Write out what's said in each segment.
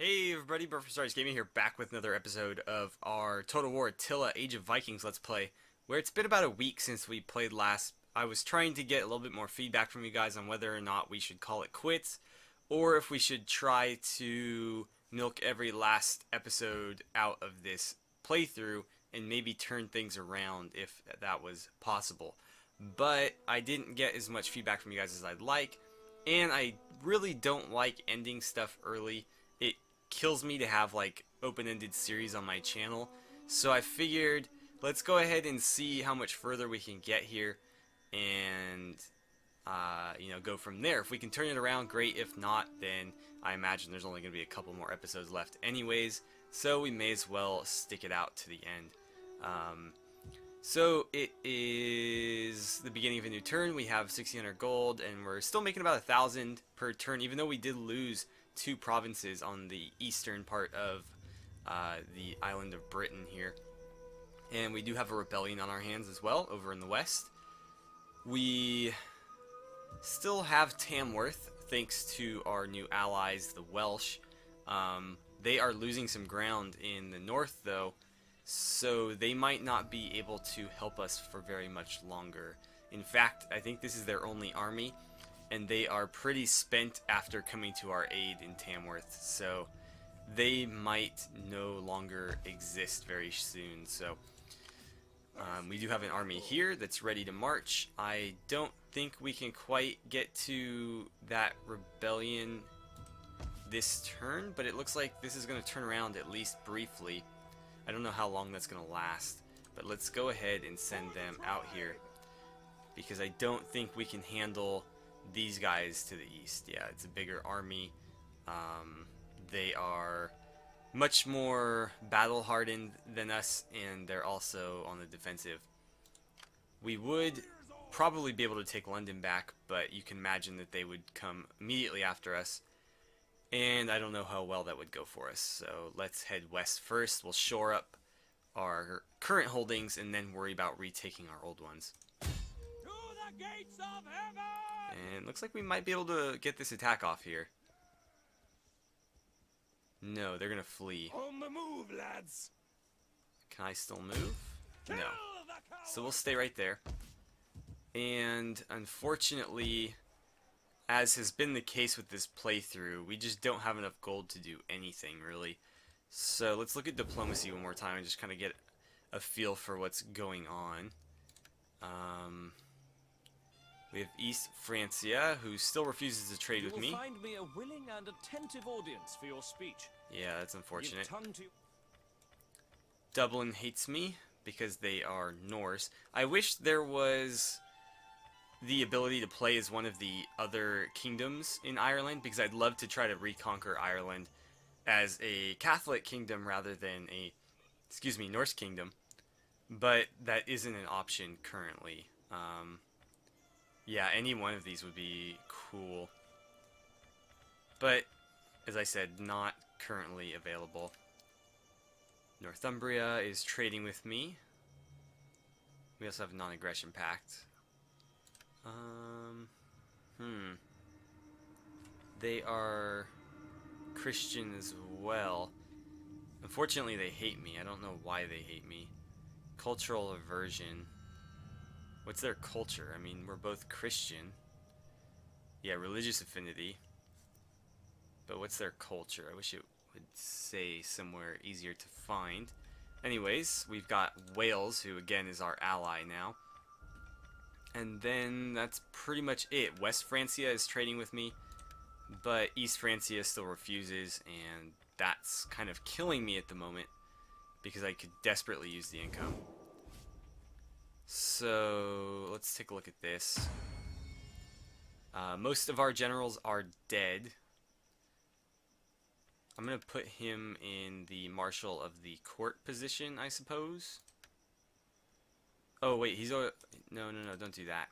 Hey everybody, AstartesGaming here, back with another episode of our Total War Attila Age of Vikings Let's Play, where it's been about a week since we played last. I was trying to get a little bit more feedback from you guys on whether or not we should call it quits, or if we should try to milk every last episode out of this playthrough and maybe turn things around if that was possible. But I didn't get as much feedback from you guys as I'd like, and I really don't like ending stuff early. It kills me to have like open-ended series on my channel, so I figured let's go ahead and see how much further we can get here and go from there. If we can turn it around, great. If not, then I imagine there's only going to be a couple more episodes left anyways, so we may as well stick it out to the end. So it is the beginning of a new turn. We have 1,600 gold, and we're still making about 1,000 per turn, even though we did lose 2 provinces on the eastern part of the island of Britain here. And we do have a rebellion on our hands as well over in the west. We still have Tamworth thanks to our new allies, the Welsh. They are losing some ground in the north though, so they might not be able to help us for very much longer. In fact, I think this is their only army, and they are pretty spent after coming to our aid in Tamworth, so they might no longer exist very soon. So we do have an army here that's ready to march. I don't think we can quite get to that rebellion this turn, but it looks like this is going to turn around at least briefly. I don't know how long that's going to last, but let's go ahead and send them out here, because I don't think we can handle these guys to the east. Yeah, it's a bigger army. They are much more battle hardened than us, and they're also on the defensive. We would probably be able to take London back, but you can imagine that they would come immediately after us, and I don't know how well that would go for us. So let's head west first. We'll shore up our current holdings and then worry about retaking our old ones. To the gates of heaven! And looks like we might be able to get this attack off here. No, they're gonna flee. On the move, lads! Can I still move? Kill No. the So we'll stay right there. And unfortunately, as has been the case with this playthrough, we just don't have enough gold to do anything really. So let's look at diplomacy one more time and just kind of get a feel for what's going on. We have East Francia, who still refuses to trade with me. You will find me a willing and attentive audience for your speech. Yeah, that's unfortunate. Give tongue to... Dublin hates me because they are Norse. I wish there was the ability to play as one of the other kingdoms in Ireland, because I'd love to try to reconquer Ireland as a Catholic kingdom rather than a, Norse kingdom. But that isn't an option currently. Yeah, any one of these would be cool. But, as I said, not currently available. Northumbria is trading with me. We also have a non-aggression pact. They are Christian as well. Unfortunately, they hate me. I don't know why they hate me. Cultural aversion. What's their culture? I mean, we're both Christian. Yeah, religious affinity. But what's their culture? I wish it would say somewhere easier to find. Anyways, we've got Wales, who again is our ally now. And then that's pretty much it. West Francia is trading with me, but East Francia still refuses, and that's kind of killing me at the moment because I could desperately use the income. So let's take a look at this. Most of our generals are dead. I'm going to put him in the Marshal of the Court position, I suppose. Oh, wait, he's a... No, don't do that.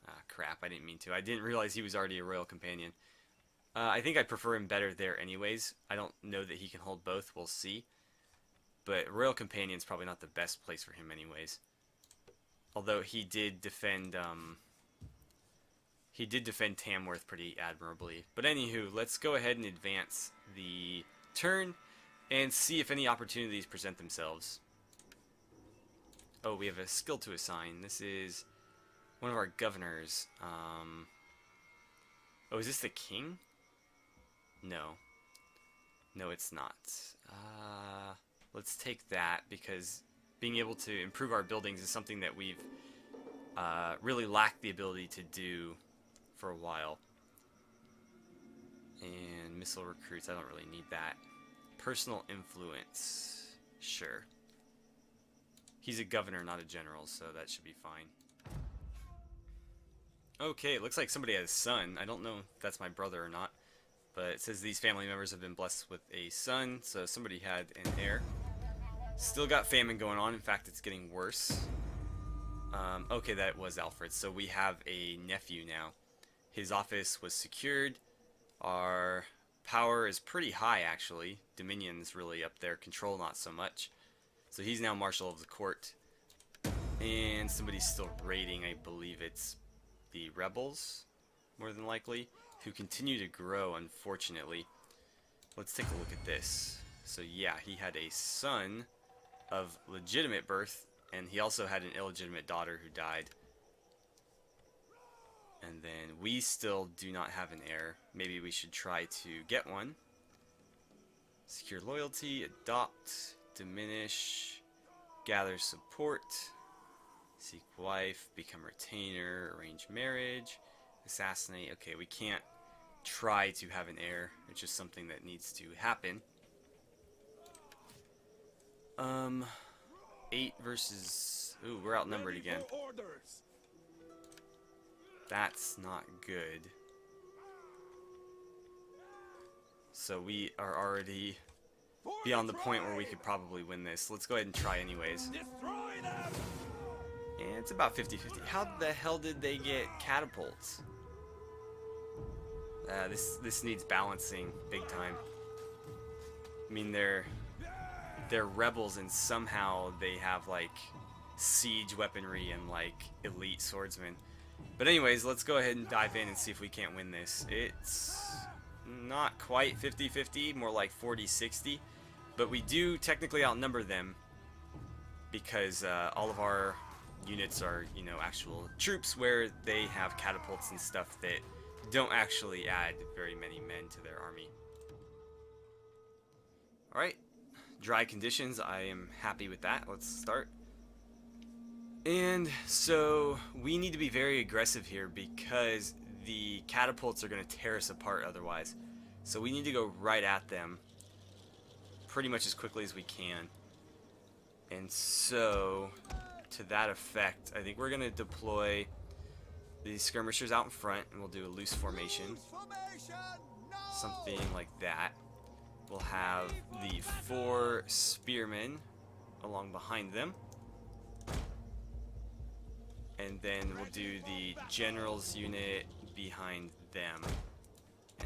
Ah, crap, I didn't mean to. I didn't realize he was already a Royal Companion. I think I prefer him better there anyways. I don't know that he can hold both, we'll see. But Royal Companion's probably not the best place for him anyways. Although he did defend Tamworth pretty admirably. But anywho, let's go ahead and advance the turn and see if any opportunities present themselves. Oh, we have a skill to assign. This is one of our governors. Oh, is this the king? No. No, it's not. Let's take that, because being able to improve our buildings is something that we've really lacked the ability to do for a while. And missile recruits, I don't really need that. Personal influence, sure. He's a governor, not a general, so that should be fine. Okay, it looks like somebody has a son. I don't know if that's my brother or not, but it says these family members have been blessed with a son, so somebody had an heir. Still got famine going on. In fact, it's getting worse. Okay, that was Alfred. So we have a nephew now. His office was secured. Our power is pretty high, actually. Dominion's really up there. Control, not so much. So he's now Marshal of the Court. And somebody's still raiding. I believe it's the rebels, more than likely, who continue to grow, unfortunately. Let's take a look at this. So yeah, he had a son of legitimate birth, and he also had an illegitimate daughter who died. And then we still do not have an heir. Maybe we should try to get one. Secure loyalty, adopt, diminish, gather support, seek wife, become retainer, arrange marriage, assassinate. Okay, we can't try to have an heir. It's just something that needs to happen. 8 versus... Ooh, we're outnumbered again. That's not good. So we are already beyond the point where we could probably win this. Let's go ahead and try anyways. And it's about 50-50. How the hell did they get catapults? This needs balancing big time. I mean, they're rebels, and somehow they have like siege weaponry and like elite swordsmen. But anyways, let's go ahead and dive in and see if we can't win this. It's not quite 50-50, more like 40-60. But we do technically outnumber them because all of our units are, you know, actual troops, where they have catapults and stuff that don't actually add very many men to their army. Alright, dry conditions, I am happy with that. Let's start. And so we need to be very aggressive here because the catapults are going to tear us apart otherwise. So we need to go right at them pretty much as quickly as we can. And so, to that effect, I think we're going to deploy the skirmishers out in front, and we'll do a loose formation. Something like that. We'll have the 4 spearmen along behind them. And then we'll do the general's unit behind them.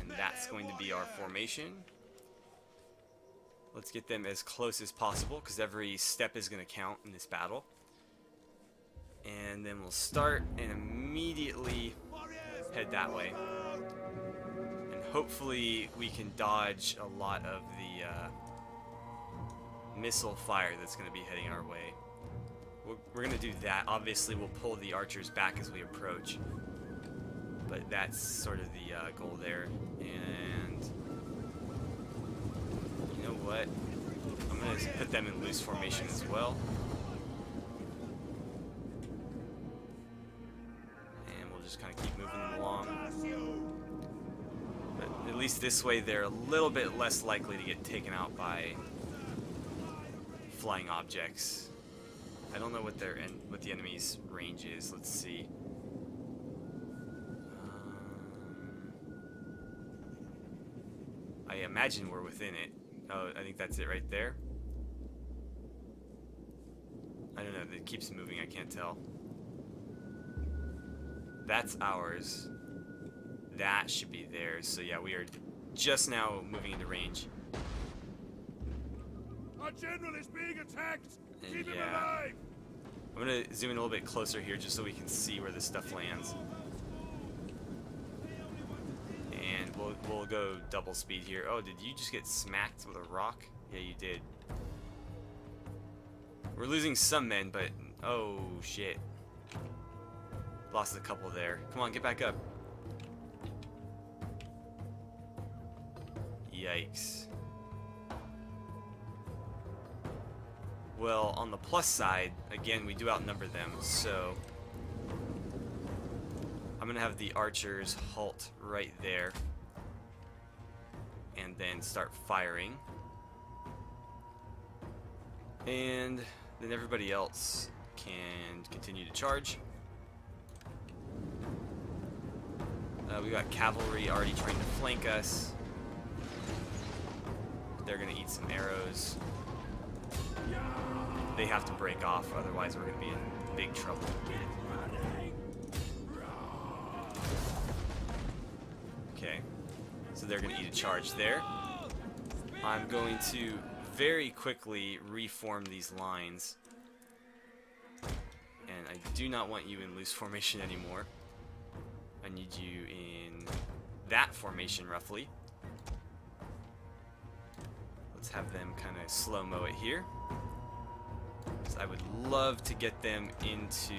And that's going to be our formation. Let's get them as close as possible, because every step is going to count in this battle. And then we'll start and immediately head that way. And hopefully we can dodge a lot of the missile fire that's going to be heading our way. We're going to do that. Obviously, we'll pull the archers back as we approach. But that's sort of the goal there. And you know what? I'm going to put them in loose formation as well. And we'll just kind of keep moving them along. But at least this way they're a little bit less likely to get taken out by flying objects. I don't know what the enemy's range is. Let's see. I imagine we're within it. Oh, I think that's it right there. I don't know. It keeps moving. I can't tell. That's ours. That should be theirs. So yeah, we are just now moving into range. Our general is being attacked. And Keep him yeah. alive. I'm going to zoom in a little bit closer here just so we can see where this stuff lands. And we'll we'll go double speed here. Oh, did you just get smacked with a rock? Yeah, you did. We're losing some men, but oh shit. Lost a couple there. Come on, get back up. Yikes. Well, on the plus side, again, we do outnumber them, so I'm gonna have the archers halt right there and then start firing. And then everybody else can continue to charge. We got cavalry already trying to flank us. They're gonna eat some arrows. They have to break off, otherwise we're gonna be in big trouble. Okay, so they're gonna eat a charge there. I'm going to very quickly reform these lines. And I do not want you in loose formation anymore. I need you in that formation, roughly. Let's have them kind of slow-mo it here. Because I would love to get them into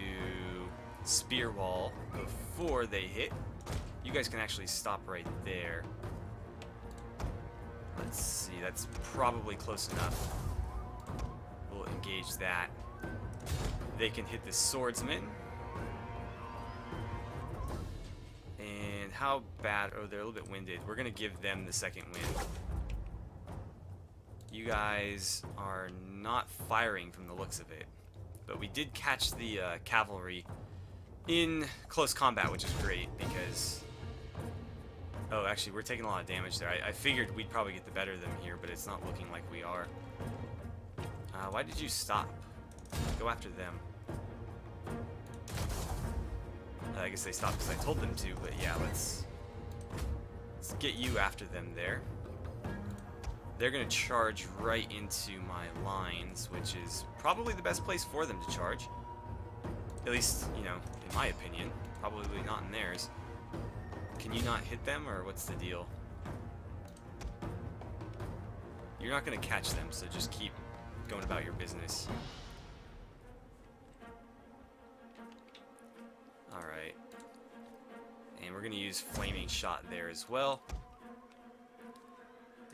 spear wall before they hit. You guys can actually stop right there. Let's see, that's probably close enough. We'll engage that. They can hit the swordsman. And how bad? Oh, they're a little bit winded. We're gonna give them the second wind. You guys are not firing from the looks of it, but we did catch the cavalry in close combat, which is great because... Oh, actually, we're taking a lot of damage there. I figured we'd probably get the better of them here, but it's not looking like we are. Why did you stop? Go after them. I guess they stopped because I told them to, but yeah, let's get you after them there. They're going to charge right into my lines, which is probably the best place for them to charge. At least, you know, in my opinion. Probably not in theirs. Can you not hit them, or what's the deal? You're not going to catch them, so just keep going about your business. Alright. And we're going to use Flaming Shot there as well.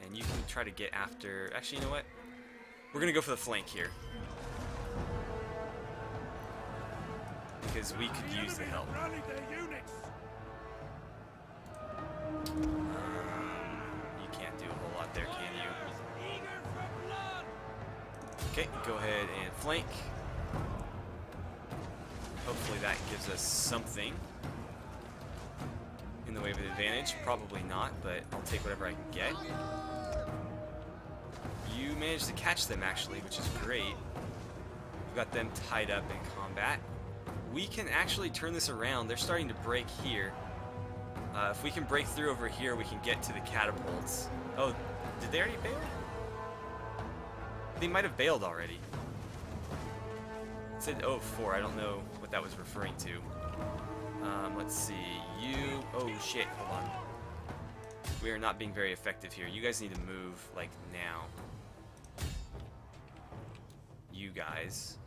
And you can try to get after... Actually, you know what? We're going to go for the flank here. Because we could use the help. You can't do a whole lot there, can you? Okay, go ahead and flank. Hopefully that gives us something in the way of an advantage. Probably not, but I'll take whatever I can get. You managed to catch them, actually, which is great. We've got them tied up in combat. We can actually turn this around. They're starting to break here. If we can break through over here, we can get to the catapults. Oh, did they already bail? They might have bailed already. It said 0-4. I don't know what that was referring to. Let's see. You... Oh, shit. Hold on. We are not being very effective here. You guys need to move, like, now. You guys.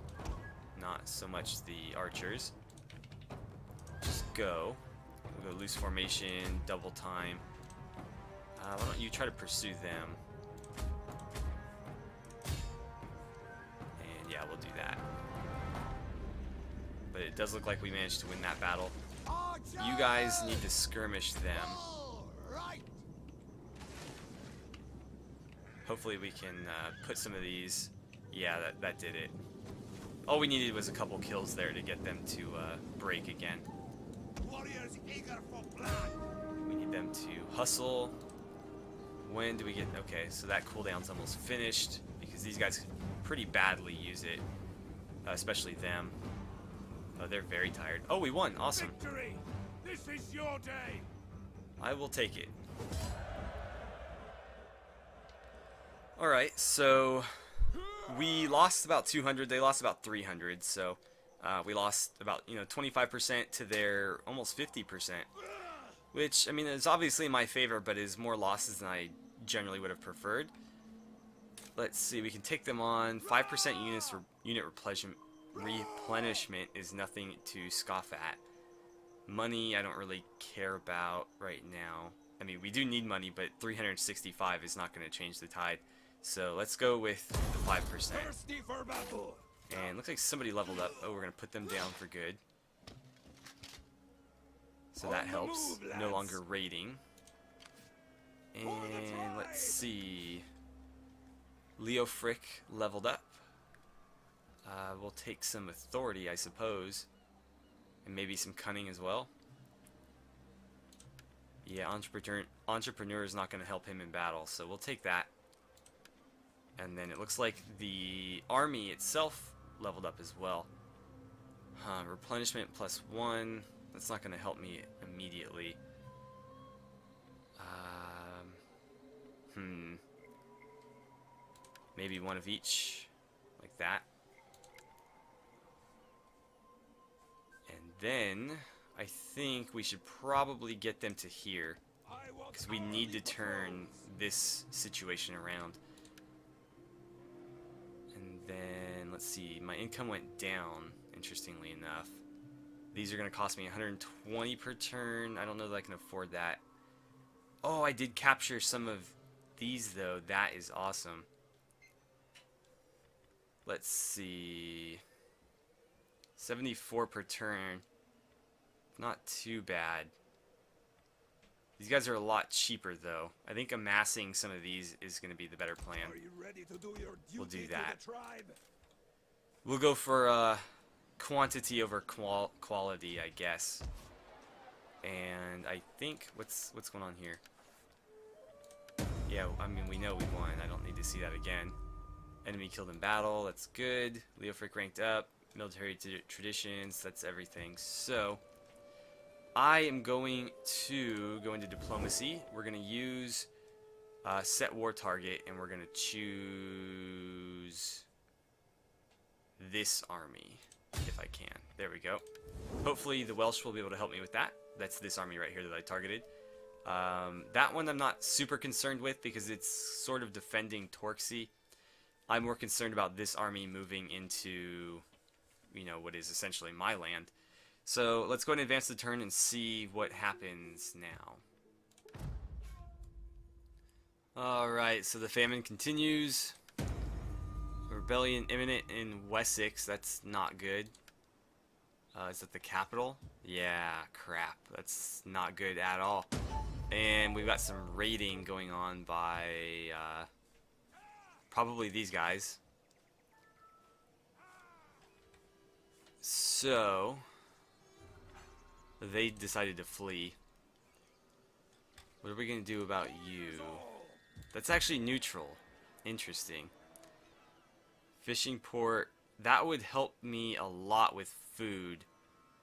Not so much the archers. Just go. We'll go loose formation, double time. Why don't you try to pursue them? And yeah, we'll do that. But it does look like we managed to win that battle. You guys need to skirmish them. Hopefully we can put some of these... Yeah, that did it. All we needed was a couple kills there to get them to break again. Warriors eager for blood. We need them to hustle. When do we get... Okay, so that cooldown's almost finished because these guys pretty badly use it. Especially them. Oh, they're very tired. Oh, we won. Awesome. Victory! This is your day. I will take it. Alright, so... We lost about 200, they lost about 300, so we lost about, 25% to their almost 50%, which, I mean, is obviously in my favor, but is more losses than I generally would have preferred. Let's see, we can take them on. 5% unit replenishment is nothing to scoff at. Money, I don't really care about right now. I mean, we do need money, but 365 is not going to change the tide. So let's go with the 5%. And looks like somebody leveled up. Oh, we're going to put them down for good. So that helps. No longer raiding. And let's see. Leo Frick leveled up. We'll take some authority, I suppose. And maybe some cunning as well. Yeah, entrepreneur is not going to help him in battle, so we'll take that. And then it looks like the army itself leveled up as well. Replenishment +1. That's not going to help me immediately. Maybe one of each, like that. And then I think we should probably get them to here, because we need to turn this situation around. And then, let's see, my income went down, interestingly enough. These are going to cost me 120 per turn. I don't know that I can afford that. Oh, I did capture some of these, though. That is awesome. Let's see. 74 per turn. Not too bad. These guys are a lot cheaper, though. I think amassing some of these is going to be the better plan. Are you ready to do your duty We'll do to that. the tribe? We'll go for quantity over quality, I guess. And I think what's going on here? Yeah, I mean, we know we won. I don't need to see that again. Enemy killed in battle. That's good. Leo Frick ranked up. Military traditions. That's everything. So I am going to go into diplomacy. We're going to use set war target, and we're going to choose this army, if I can. There we go. Hopefully the Welsh will be able to help me with that. That's this army right here that I targeted. That one I'm not super concerned with because it's sort of defending Torxie. I'm more concerned about this army moving into, you know, what is essentially my land. So let's go ahead and advance the turn and see what happens now. Alright, so the famine continues. Rebellion imminent in Wessex. That's not good. Is that the capital? Yeah, crap. That's not good at all. And we've got some raiding going on by probably these guys. So they decided to flee. What are we going to do about you? That's actually neutral. Interesting. Fishing port. That would help me a lot with food.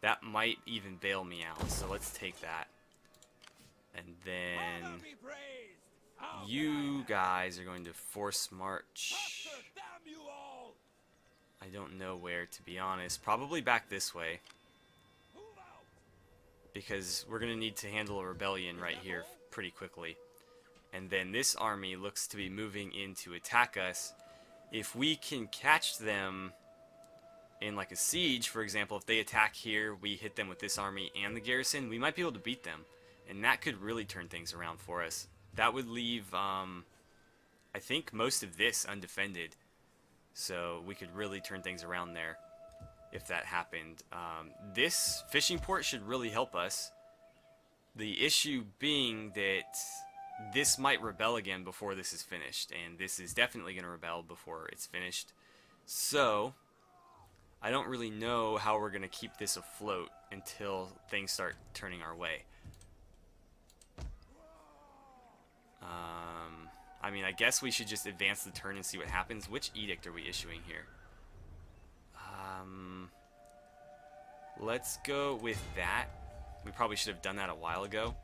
That might even bail me out. So let's take that. And then you guys are going to force march. I don't know where, to be honest. Probably back this way. Because we're going to need to handle a rebellion right here pretty quickly. And then this army looks to be moving in to attack us. If we can catch them in like a siege, for example, if they attack here, we hit them with this army and the garrison, we might be able to beat them. And that could really turn things around for us. That would leave, I think, most of this undefended. So we could really turn things around there if that happened. This fishing port should really help us. The issue being that this might rebel again before this is finished. And this is definitely going to rebel before it's finished. So I don't really know how we're going to keep this afloat until things start turning our way. I mean, I guess we should just advance the turn and see what happens. Which edict are we issuing here? Let's go with that. We probably should have done that a while ago.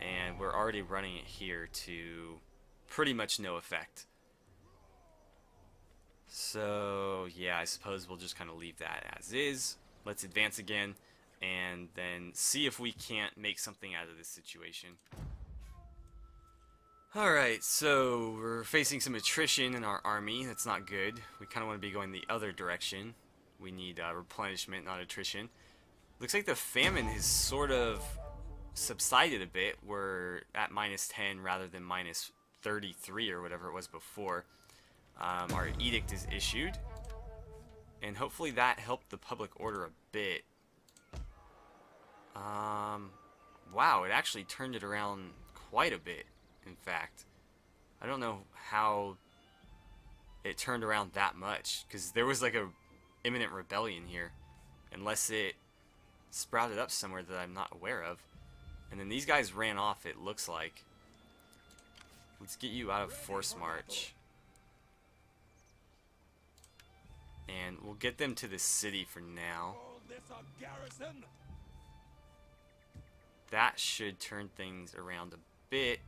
And we're already running it here to pretty much no effect. So, yeah, I suppose we'll just kind of leave that as is. Let's advance again. and then see if we can't make something out of this situation. Alright, so we're facing some attrition in our army. That's not good. We kind of want to be going the other direction. We need replenishment, not attrition. Looks like the famine has sort of subsided a bit. We're at -10 rather than -33 or whatever it was before. Our edict is issued, and hopefully that helped the public order a bit. Wow, it actually turned it around quite a bit, in fact. I don't know how it turned around that much, because there was like a imminent rebellion here, unless it sprouted up somewhere that I'm not aware of. And then these guys ran off, it looks like. Let's get you out of force march. And we'll get them to the city for now. That should turn things around a bit.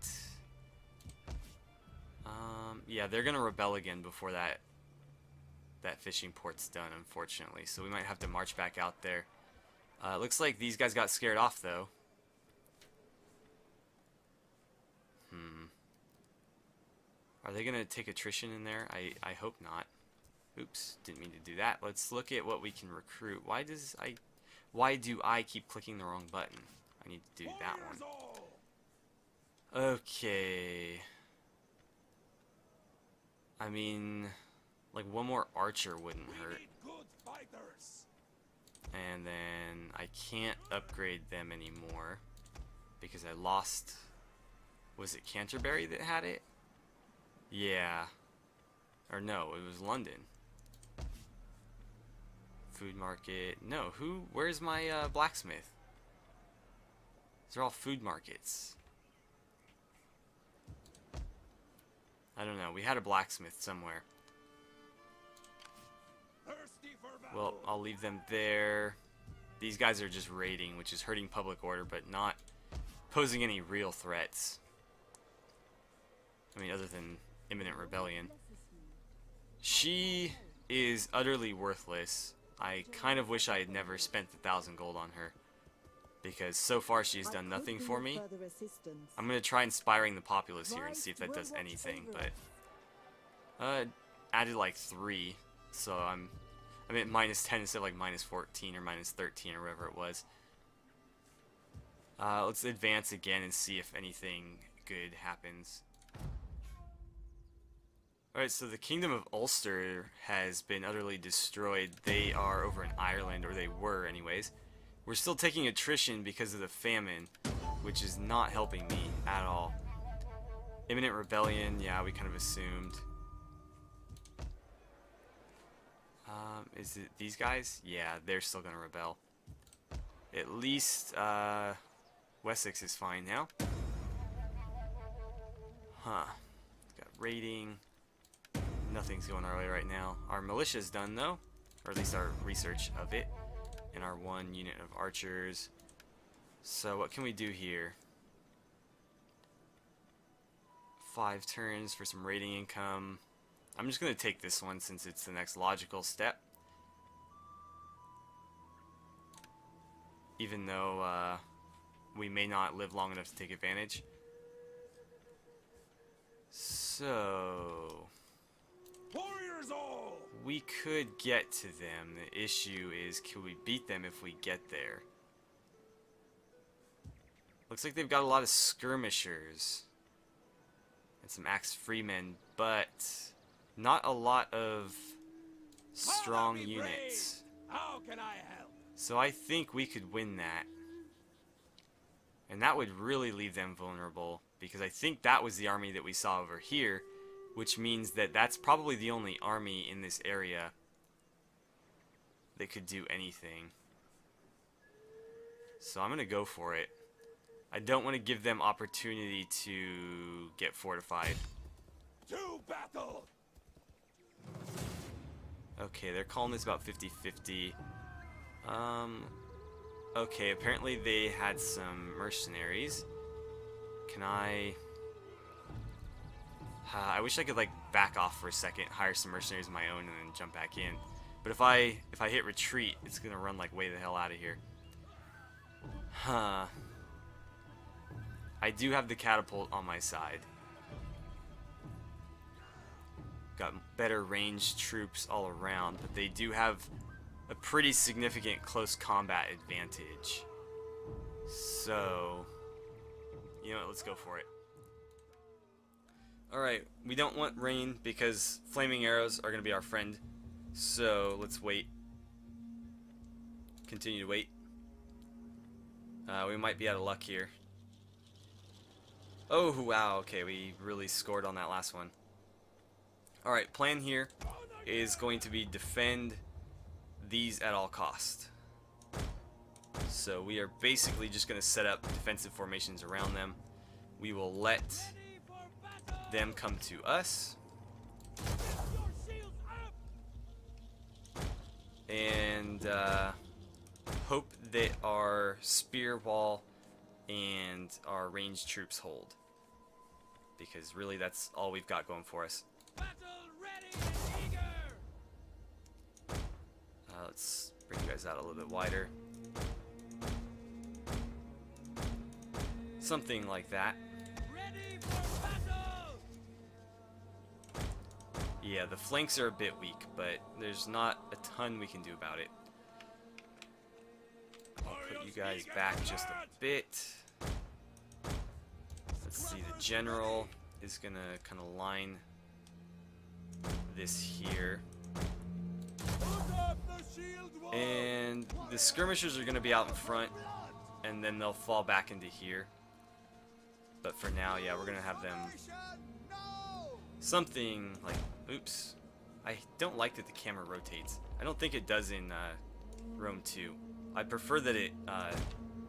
Yeah, they're gonna rebel again before that fishing port's done, unfortunately. So we might have to march back out there. Looks like these guys got scared off, though. Are they gonna take attrition in there? I hope not. Oops, didn't mean to do that. Let's look at what we can recruit. Why do I keep clicking the wrong button? I need to do that one. Okay. I mean, like one more archer wouldn't hurt. And then I can't upgrade them anymore because I lost. Was it Canterbury that had it? Yeah. Or no, it was London. Food market. No, where's my blacksmith? These are all food markets. I don't know. We had a blacksmith somewhere. Well, I'll leave them there. These guys are just raiding, which is hurting public order, but not posing any real threats. I mean, other than imminent rebellion. She is utterly worthless. I kind of wish I had never spent 1,000 gold on her, because so far she's done nothing for me. I'm going to try inspiring the populace here and see if that does anything, but added like 3, so I'm at -10 instead of like -14 or -13 or whatever it was. Let's advance again and see if anything good happens. Alright, so the Kingdom of Ulster has been utterly destroyed. They are over in Ireland, or they were anyways. We're still taking attrition because of the famine, which is not helping me at all. Imminent rebellion, yeah, we kind of assumed. Is it these guys? Yeah, they're still gonna rebel. At least, Wessex is fine now. Huh. Got raiding. Nothing's going our way right now. Our militia's done, though. Or at least our research of it. And our 1 unit of archers. So what can we do here? 5 turns for some raiding income. I'm just going to take this one since it's the next logical step. Even though we may not live long enough to take advantage. So Warriors all! we could get to them. The issue is, can we beat them if we get there? Looks like they've got a lot of skirmishers and some axe freemen, but not a lot of strong units. How can I help? So I think we could win that. And that would really leave them vulnerable, because I think that was the army that we saw over here, which means that that's probably the only army in this area that could do anything. So I'm going to go for it. I don't want to give them opportunity to get fortified. To battle! Okay, they're calling this about 50-50. Okay, apparently they had some mercenaries. Can I wish I could like back off for a second, hire some mercenaries of my own, and then jump back in. But if I hit retreat, it's gonna run like way the hell out of here. Huh. I do have the catapult on my side. Got better ranged troops all around, but they do have a pretty significant close combat advantage. So, you know what, let's go for it. Alright, we don't want rain because flaming arrows are going to be our friend. So, let's wait. Continue to wait. We might be out of luck here. Oh, wow, okay, we really scored on that last one. Alright, plan here is going to be defend these at all cost. So we are basically just going to set up defensive formations around them. We will let them come to us. And hope that our spear wall and our ranged troops hold. Because really that's all we've got going for us. Let's bring you guys out a little bit wider. Something like that. Yeah, the flanks are a bit weak, but there's not a ton we can do about it. I'll put you guys back just a bit. Let's see, the general is gonna kind of line this here. And the skirmishers are gonna be out in front, and then they'll fall back into here. But for now, yeah, we're gonna have them something like, oops, I don't like that the camera rotates. I don't think it does in Rome 2. I prefer that it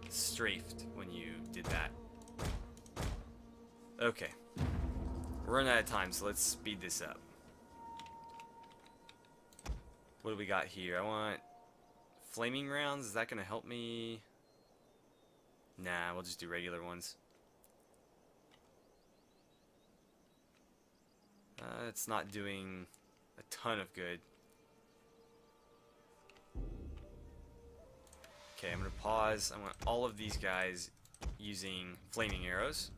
strafed when you did that. Okay, we're running out of time, so let's speed this up. What do we got here? I want flaming rounds. Is that gonna help me? Nah, we'll just do regular ones. It's not doing a ton of good. Okay, I'm gonna pause. I want all of these guys using flaming arrows.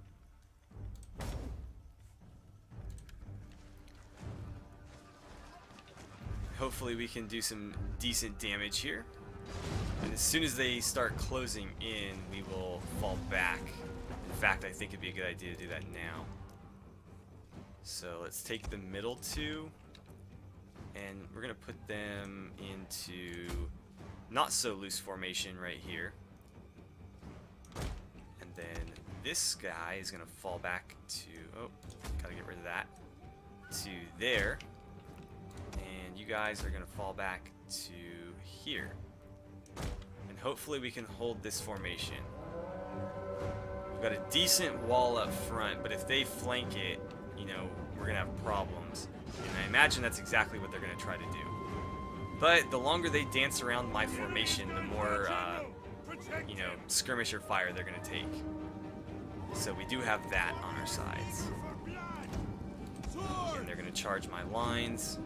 Hopefully we can do some decent damage here. And as soon as they start closing in, we will fall back. In fact, I think it'd be a good idea to do that now. So let's take the middle two, and we're going to put them into not so loose formation right here. And then this guy is going to fall back to, oh, gotta get rid of that, to there. And you guys are going to fall back to here. And hopefully we can hold this formation. We've got a decent wall up front, but if they flank it, you know, we're going to have problems. And I imagine that's exactly what they're going to try to do. But the longer they dance around my formation, the more, you know, skirmisher fire they're going to take. So we do have that on our sides. And they're going to charge my lines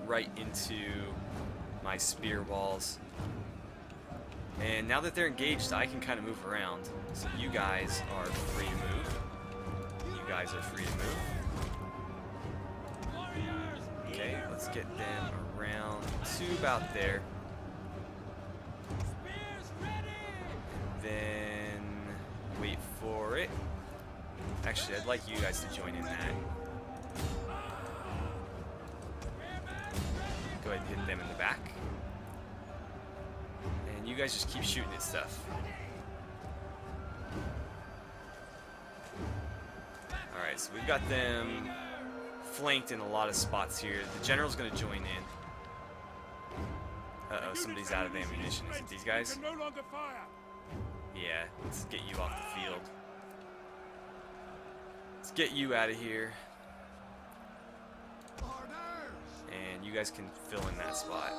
right into my spear walls. And now that they're engaged, I can kind of move around. So you guys are free to move. You guys are free to move. Okay, let's get them around to about there. Then wait for it. Actually, I'd like you guys to join in that. Go ahead and hit them in the back. And you guys just keep shooting at stuff. Alright, so we've got them flanked in a lot of spots here. The general's going to join in. Uh-oh, somebody's out of ammunition. Is it these guys? Yeah, let's get you off the field. Let's get you out of here. And you guys can fill in that spot.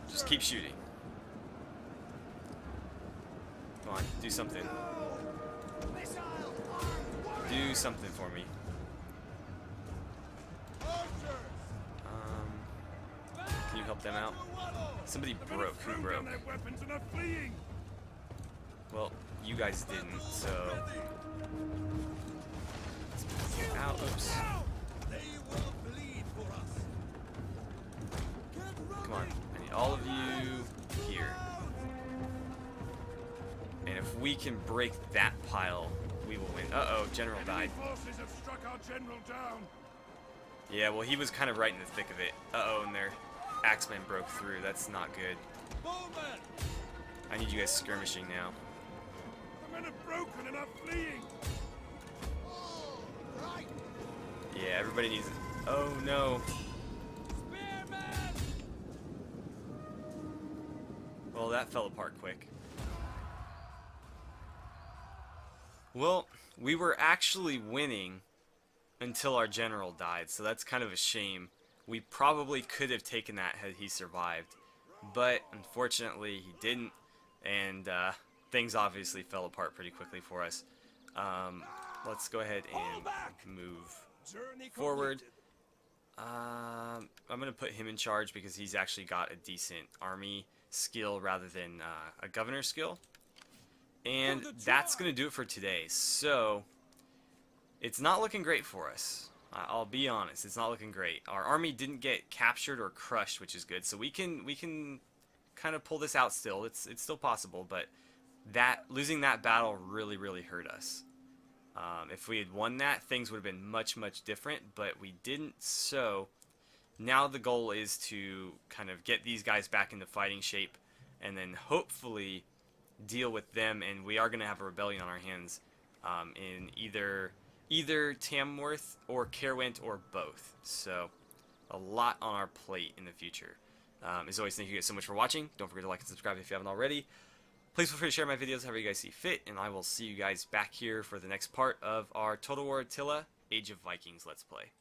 Just keep shooting. Come on, do something. Do something for me. Can you help them out. Somebody broke. Who broke? Their weapons and are fleeing. Well, you guys didn't, so... Let's get out. Oops. Come on. I need all of you here. And if we can break that pile, we will win. Uh-oh, General died. Forces have struck our general down. Yeah, well, he was kind of right in the thick of it. Uh-oh, and their axemen broke through. That's not good. I need you guys skirmishing now. The men have broken and are fleeing. Yeah, everybody needs... Oh, no. Well, that fell apart quick. Well, we were actually winning until our general died, so that's kind of a shame. We probably could have taken that had he survived, but unfortunately he didn't, and things obviously fell apart pretty quickly for us. Let's go ahead and move forward. I'm going to put him in charge because he's actually got a decent army skill rather than a governor skill. And that's going to do it for today. So, it's not looking great for us. I'll be honest, it's not looking great. Our army didn't get captured or crushed, which is good. So we can kind of pull this out still. It's still possible, but losing that battle really hurt us. If we had won that, things would have been much different, but we didn't. So now the goal is to kind of get these guys back into fighting shape, and then hopefully deal with them. And we are going to have a rebellion on our hands in either Tamworth or Caerwent or both. So a lot on our plate in the future. As always, thank you guys so much for watching. Don't forget to like and subscribe if you haven't already. Please feel free to share my videos however you guys see fit, and I will see you guys back here for the next part of our Total War Attila Age of Vikings Let's Play.